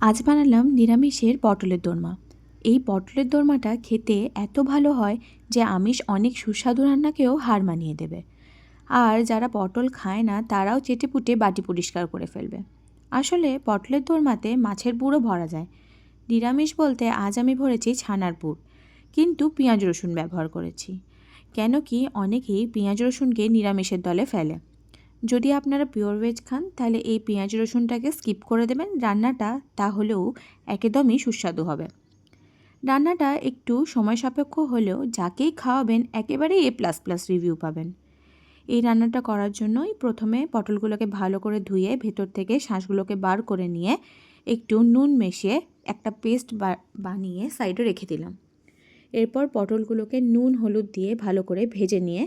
আজ বানালাম নিরামিষের পটলের দোরমা। এই পটলের দোরমাটা খেতে এত ভালো হয় যে আমিষ অনেক সুস্বাদু রান্নাকেও হার মানিয়ে দেবে। আর যারা পটল খায় না তারাও চেটেপুটে বাটি পরিষ্কার করে ফেলবে। আসলে পটলের দোরমাতে মাছের পুরও ভরা যায়। নিরামিষ বলতে আজ আমি ভরেছি ছানার পুর, কিন্তু পেঁয়াজ রসুন ব্যবহার করেছি। কেন কি অনেকেই পেঁয়াজ রসুনকে নিরামিষের দলে ফেলে। যদি আপনারা পিওর ভেজ খান তাহলে এই পেঁয়াজ রসুনটাকে স্কিপ করে দেবেন। রান্নাটা তাহলেও একদমই সুস্বাদু হবে। রান্নাটা একটু সময় সাপেক্ষ হলেও যাকেই খাওয়াবেন একেবারেই A++ রিভিউ পাবেন। এই রান্নাটা করার জন্যই প্রথমে পটলগুলোকে ভালো করে ধুয়ে ভেতর থেকে শাঁসগুলোকে বার করে নিয়ে একটু নুন মিশিয়ে একটা পেস্ট বানিয়ে সাইডে রেখে দিলাম। এরপর পটলগুলোকে নুন হলুদ দিয়ে ভালো করে ভেজে নিয়ে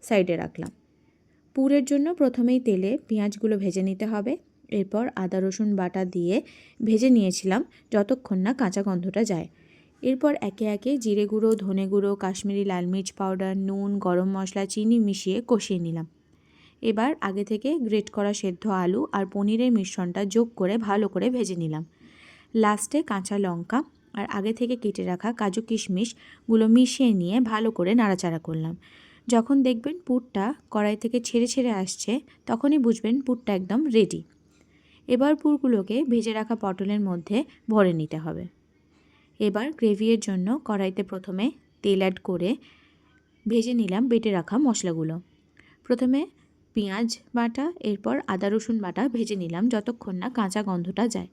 সাইডে রাখলাম। পুরের জন্য প্রথমেই তেলে পেঁয়াজগুলো ভেজে নিতে হবে। এরপর আদা রসুন বাটা দিয়ে ভেজে নিয়েছিলাম যতক্ষণ না কাঁচা গন্ধটা যায়। এরপর একে একে জিরে গুঁড়ো, ধনে গুঁড়ো, কাশ্মীরি লাল মির্চ পাউডার, নুন, গরম মশলা, চিনি মিশিয়ে কষিয়ে নিলাম। এবার আগে থেকে গ্রেট করা সেদ্ধ আলু আর পনিরের মিশ্রণটা যোগ করে ভালো করে ভেজে নিলাম। লাস্টে কাঁচা লঙ্কা আর আগে থেকে কেটে রাখা কাজু কিশমিশগুলো মিশিয়ে নিয়ে ভালো করে নাড়াচাড়া করলাম। যখন দেখবেন পুরটা কড়াই থেকে ছেড়ে ছেড়ে আসছে তখনই বুঝবেন পুরটা একদম রেডি। এবার পুরগুলোকে ভেজে রাখা পটলের মধ্যে ভরে নিতে হবে। এবার গ্রেভির জন্য কড়াইতে প্রথমে তেল অ্যাড করে ভেজে নিলাম বেটে রাখা মশলাগুলো। প্রথমে পেঁয়াজ বাটা, এরপর আদা রসুন বাটা ভেজে নিলাম যতক্ষণ না কাঁচা গন্ধটা যায়।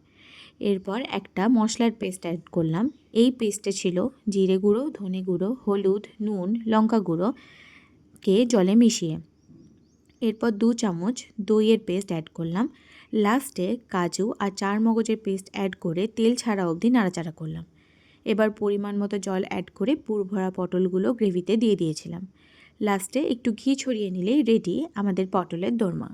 এরপর একটা মশলার পেস্ট অ্যাড করলাম। এই পেস্টে ছিল জিরে গুঁড়ো, ধনে গুঁড়ো, হলুদ, নুন, লঙ্কা গুঁড়োকে জলে মিশিয়ে। এরপর 2 চামচ দইয়ের পেস্ট অ্যাড করলাম। লাস্টে কাজু আর চারমগজের পেস্ট অ্যাড করে তেল ছাড়া অবধি নাড়াচাড়া করলাম। এবার পরিমাণ মতো জল অ্যাড করে পুর ভরা পটলগুলো গ্রেভিতে দিয়ে দিয়েছিলাম। লাস্টে একটু ঘি ছড়িয়ে নিলেই রেডি আমাদের পটলের দোরমা।